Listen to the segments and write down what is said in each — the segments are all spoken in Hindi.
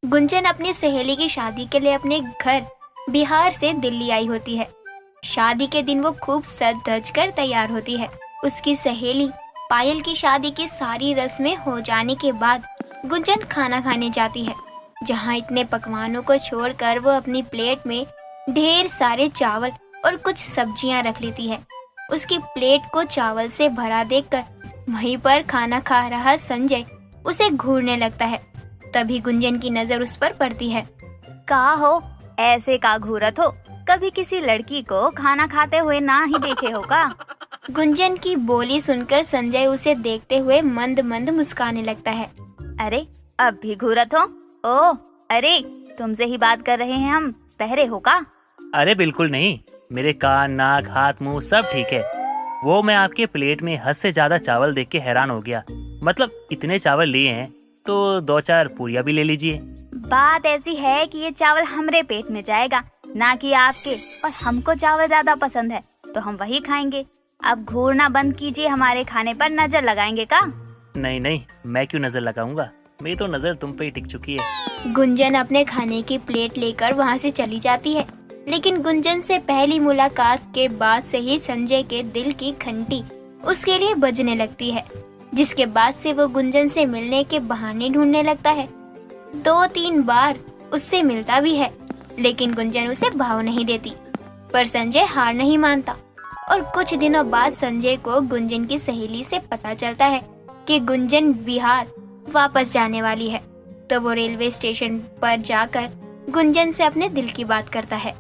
गुंजन अपनी सहेली की शादी के लिए अपने घर बिहार से दिल्ली आई होती है। शादी के दिन वो खूब सज धज कर तैयार होती है। उसकी सहेली पायल की शादी की सारी रस्में हो जाने के बाद गुंजन खाना खाने जाती है, जहाँ इतने पकवानों को छोड़कर वो अपनी प्लेट में ढेर सारे चावल और कुछ सब्जियां रख लेती है। उसकी प्लेट को चावल से भरा देखकर वहीं पर खाना खा रहा संजय उसे घूरने लगता है। तभी गुंजन की नजर उस पर पड़ती है। कहा हो, ऐसे का घूरत हो? कभी किसी लड़की को खाना खाते हुए ना ही देखे हो का? गुंजन की बोली सुनकर संजय उसे देखते हुए मंद मंद मुस्कुराने लगता है। अरे अब भी घूरत हो? ओह अरे, तुमसे ही बात कर रहे हैं हम, बहरे हो का? अरे बिल्कुल नहीं, मेरे कान, नाक, हाथ, मुंह सब ठीक है। वो मैं आपके प्लेट में हद से ज्यादा चावल देख के हैरान हो गया। मतलब इतने चावल लिए हैं तो 2-4 पूरियां भी ले लीजिए। बात ऐसी है कि ये चावल हमरे पेट में जाएगा, ना कि आपके, और हमको चावल ज्यादा पसंद है तो हम वही खाएंगे। अब घूरना बंद कीजिए, हमारे खाने पर नजर लगाएंगे का? नहीं नहीं, मैं क्यों नजर लगाऊंगा, मेरी तो नजर तुम पे ही टिक चुकी है। गुंजन अपने खाने की प्लेट लेकर वहाँ से चली जाती है, लेकिन गुंजन से पहली मुलाकात के बाद से ही संजय के दिल की घंटी उसके लिए बजने लगती है, जिसके बाद से वो गुंजन से मिलने के बहाने ढूंढने लगता है। 2-3 बार उससे मिलता भी है, लेकिन गुंजन उसे भाव नहीं देती। पर संजय हार नहीं मानता और कुछ दिनों बाद संजय को गुंजन की सहेली से पता चलता है कि गुंजन बिहार वापस जाने वाली है। तो वो रेलवे स्टेशन पर जाकर गुंजन से अपने दिल की बात करता है।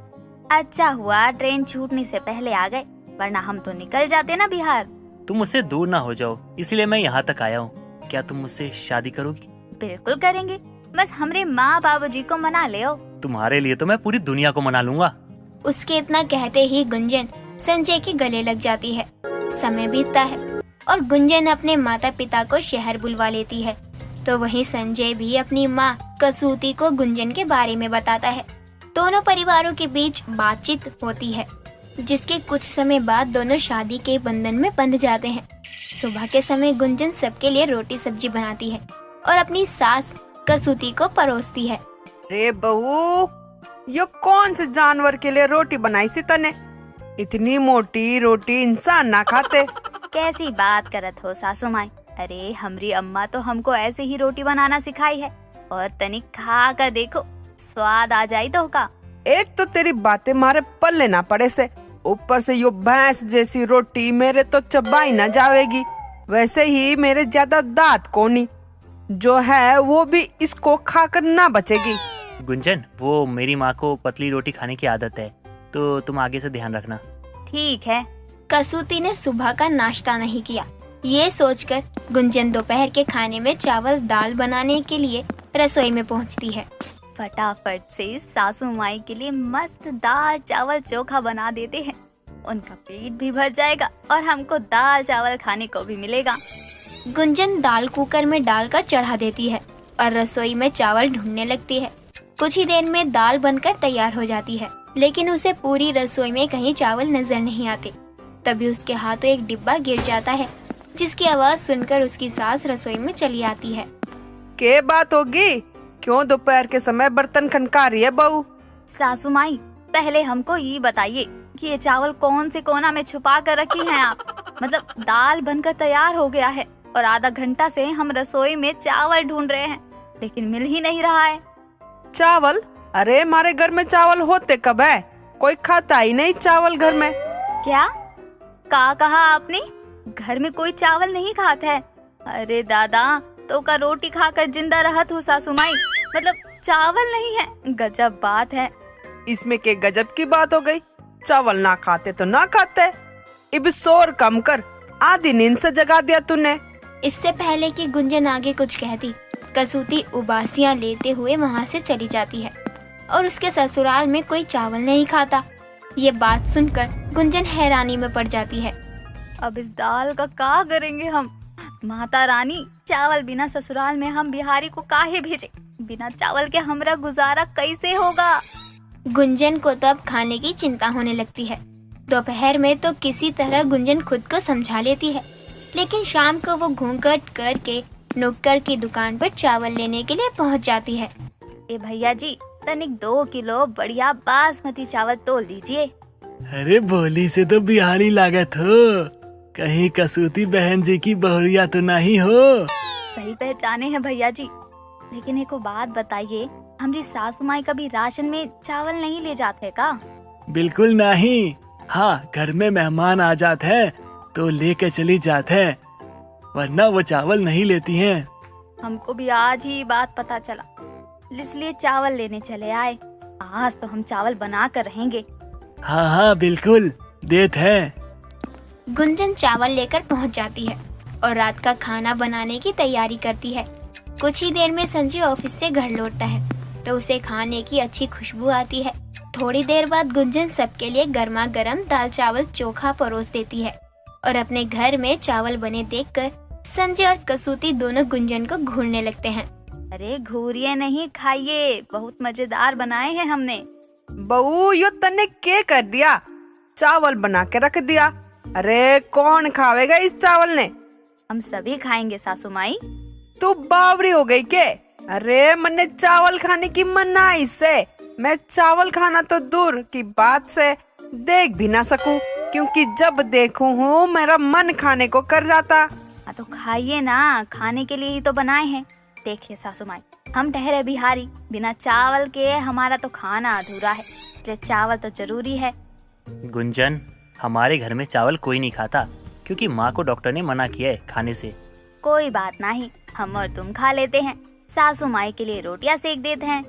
अच्छा हुआ ट्रेन छूटने से पहले आ गए, वरना हम तो निकल जाते ना बिहार। तुम मुझसे दूर ना हो जाओ, इसलिए मैं यहाँ तक आया हूँ। क्या तुम मुझसे शादी करोगी? बिल्कुल करेंगे, बस हमरे माँ बाबूजी को मना ले आओ। तुम्हारे लिए तो मैं पूरी दुनिया को मना लूंगा। उसके इतना कहते ही गुंजन संजय के गले लग जाती है। समय बीतता है और गुंजन अपने माता पिता को शहर बुलवा लेती है। तो वहीं संजय भी अपनी माँ कसूती को गुंजन के बारे में बताता है। दोनों परिवारों के बीच बातचीत होती है, जिसके कुछ समय बाद दोनों शादी के बंधन में बंध जाते हैं। सुबह के समय गुंजन सबके लिए रोटी सब्जी बनाती है और अपनी सास कसूती को परोसती है। रे बहू, ये कौन से जानवर के लिए रोटी बनाई सी तने? इतनी मोटी रोटी इंसान ना खाते। कैसी बात करत हो सासू माई? अरे हमरी अम्मा तो हमको ऐसे ही रोटी बनाना सिखाई है, और तनिक खा कर देखो, स्वाद आ जाई तो का। एक तो तेरी बातें मारे पल्ले ना पड़े से, ऊपर से यो भैंस जैसी रोटी मेरे तो चबाई ना जावेगी। वैसे ही मेरे ज्यादा दांत कोनी, जो है वो भी इसको खाकर ना बचेगी। गुंजन, वो मेरी माँ को पतली रोटी खाने की आदत है, तो तुम आगे से ध्यान रखना। ठीक है। कसूती ने सुबह का नाश्ता नहीं किया। ये सोचकर गुंजन दोपहर के खाने में चावल दाल बनाने के लिए रसोई में पहुंचती है। फटाफट से सासू माई के लिए मस्त दाल चावल चोखा बना देते हैं। उनका पेट भी भर जाएगा और हमको दाल चावल खाने को भी मिलेगा। गुंजन दाल कुकर में डालकर चढ़ा देती है और रसोई में चावल ढूंढने लगती है। कुछ ही देर में दाल बनकर तैयार हो जाती है, लेकिन उसे पूरी रसोई में कहीं चावल नजर नहीं आते। तभी उसके हाथों एक डिब्बा गिर जाता है, जिसकी आवाज सुनकर उसकी सास रसोई में चली आती है। क्या बात होगी? क्यों दोपहर के समय बर्तन खनका रही है बहू? सासू माई, पहले हमको ये बताइए कि ये चावल कौन से कोना में छुपा कर रखी हैं आप? मतलब दाल बनकर तैयार हो गया है और आधा घंटा से हम रसोई में चावल ढूंढ रहे हैं, लेकिन मिल ही नहीं रहा है। चावल? अरे हमारे घर में चावल होते कब है? कोई खाता ही नहीं चावल घर में। क्या कहा आपने? घर में कोई चावल नहीं खाता है? अरे दादा, तो का रोटी खाकर जिंदा रहत हो सासू माई, मतलब चावल नहीं है? गजब बात है। इसमें के गजब की बात हो गई? चावल ना खाते तो ना खाते, इब शोर कम कर, आधी नींद से जगा दिया तूने। इससे पहले कि गुंजन आगे कुछ कहती, कसूती उबासियां लेते हुए वहाँ से चली जाती है और उसके ससुराल में कोई चावल नहीं खाता। ये बात सुनकर गुंजन हैरानी में पड़ जाती है। अब इस दाल का क्या करेंगे हम? माता रानी, चावल बिना ससुराल में हम बिहारी को काहे भेजे? बिना चावल के हमरा गुजारा कैसे होगा? गुंजन को तो अब खाने की चिंता होने लगती है। दोपहर में तो किसी तरह गुंजन खुद को समझा लेती है, लेकिन शाम को वो घूंघट करके नुक्कड़ की दुकान पर चावल लेने के लिए पहुंच जाती है। ए भैया जी, तनिक 2 किलो बढ़िया बासमती चावल तोल दीजिए। अरे बोली से तो बिहारी लागत हो, कहीं कसूती बहन जी की बहुरिया तो नहीं हो? सही पहचाने हैं भैया जी। लेकिन एक बात बताइए, हमारी सासू माई कभी राशन में चावल नहीं ले जाते का? बिल्कुल नहीं। हाँ, घर में मेहमान आ जाते हैं तो लेके चली जाते हैं, वरना वो चावल नहीं लेती हैं। हमको भी आज ही बात पता चला, इसलिए चावल लेने चले आए। आज तो हम चावल बना कर रहेंगे। हाँ हाँ बिल्कुल, देते हैं। गुंजन चावल लेकर पहुंच जाती है और रात का खाना बनाने की तैयारी करती है। कुछ ही देर में संजय ऑफिस से घर लौटता है तो उसे खाने की अच्छी खुशबू आती है। थोड़ी देर बाद गुंजन सबके लिए गर्मा गर्म दाल चावल चोखा परोस देती है और अपने घर में चावल बने देखकर संजय और कसूती दोनों गुंजन को घूरने लगते हैं। अरे घूरिए नहीं, खाइए, बहुत मजेदार बनाए हैं हमने। बहू, यो तने के कर दिया? चावल बना के रख दिया। अरे कौन खावेगा इस चावल ने? हम सभी खाएंगे सासू माई। तू बावरी हो गई के? अरे मैंने चावल खाने की मनाही से मैं चावल खाना तो दूर की बात से देख भी ना सकूं, क्योंकि जब देखूं हूँ मेरा मन खाने को कर जाता। हाँ तो खाइए ना, खाने के लिए ही तो बनाए हैं। देखिए सासू माई, हम ठहरे बिहारी, बिना चावल के हमारा तो खाना अधूरा है, इसलिए चावल तो जरूरी है। गुंजन, हमारे घर में चावल कोई नहीं खाता क्योंकि माँ को डॉक्टर ने मना किया है खाने से। कोई बात नहीं, हम और तुम खा लेते हैं। सासू माई के लिए रोटियां सेक देते हैं।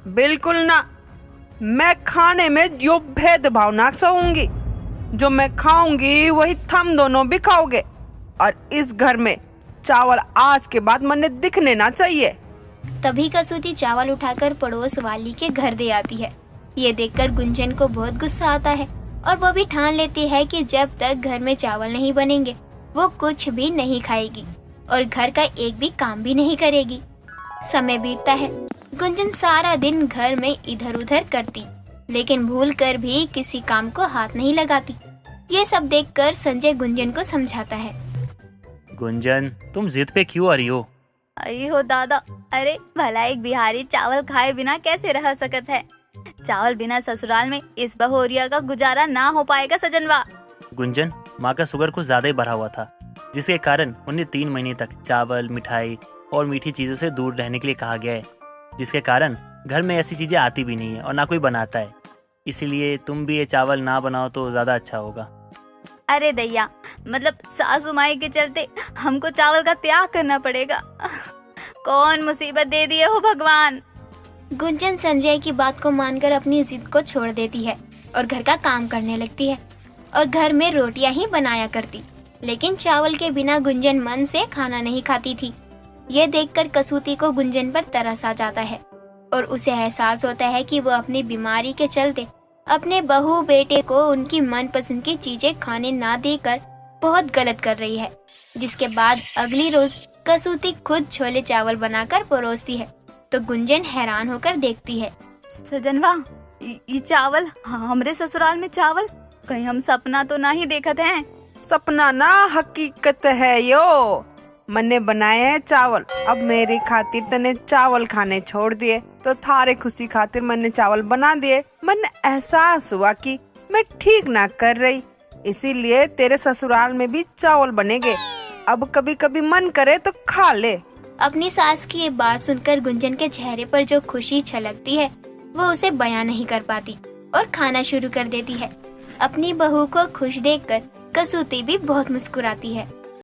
बिल्कुल ना, मैं खाने में यो भेदभाव ना सहूंगी। जो मैं खाऊंगी वही थम दोनों भी खाओगे, और इस घर में चावल आज के बाद मन्ने दिखने ना चाहिए। तभी कसूती चावल उठाकर पड़ोस वाली के घर दे आती है। ये देखकर गुंजन को बहुत गुस्सा आता है और वो भी ठान लेती है कि जब तक घर में चावल नहीं बनेंगे वो कुछ भी नहीं खाएगी और घर का एक भी काम भी नहीं करेगी। समय बीतता है। गुंजन सारा दिन घर में इधर उधर करती, लेकिन भूलकर भी किसी काम को हाथ नहीं लगाती। ये सब देखकर संजय गुंजन को समझाता है। गुंजन, तुम जिद पे क्यों आ रही हो? आई हो दादा, अरे भला एक बिहारी चावल खाए बिना कैसे रह सकत है? चावल बिना ससुराल में इस बहुरिया का गुजारा ना हो पाएगा सजनवा। गुंजन, माँ का शुगर कुछ ज्यादा ही बढ़ा हुआ था, जिसके कारण उन्हें 3 महीने तक चावल, मिठाई और मीठी चीजों से दूर रहने के लिए कहा गया है, जिसके कारण घर में ऐसी चीजें आती भी नहीं है और ना कोई बनाता है। इसीलिए तुम भी ये चावल ना बनाओ तो ज्यादा अच्छा होगा। अरे दैया, मतलब सासू माई के चलते हमको चावल का त्याग करना पड़ेगा। कौन मुसीबत दे दिए हो भगवान। गुंजन संजय की बात को मानकर अपनी जिद को छोड़ देती है और घर का काम करने लगती है और घर में रोटियां ही बनाया करती, लेकिन चावल के बिना गुंजन मन से खाना नहीं खाती थी। ये देखकर कसूती को गुंजन पर तरस आ जाता है और उसे एहसास होता है कि वो अपनी बीमारी के चलते अपने बहू बेटे को उनकी मनपसंद की चीजें खाने ना देकर बहुत गलत कर रही है। जिसके बाद अगली रोज कसूती खुद छोले चावल बनाकर परोसती है तो गुंजन हैरान होकर देखती है। सजनवा, ये चावल, हमरे ससुराल में चावल, कहीं हम सपना तो नहीं देखत हैं? सपना ना, हकीकत है यो। मैंने बनाए हैं चावल। अब मेरी खातिर तने चावल खाने छोड़ दिए तो थारे खुशी खातिर मैंने चावल बना दिए। मैंने एहसास हुआ कि मैं ठीक ना कर रही, इसीलिए तेरे ससुराल में भी चावल बनेंगे। अब कभी कभी मन करे तो खा ले। अपनी सास की ये बात सुनकर गुंजन के चेहरे पर जो खुशी छलकती है वो उसे बयां नहीं कर पाती और खाना शुरू कर देती है। अपनी बहू को खुश देखकर कसूती भी बहुत मुस्कुराती है।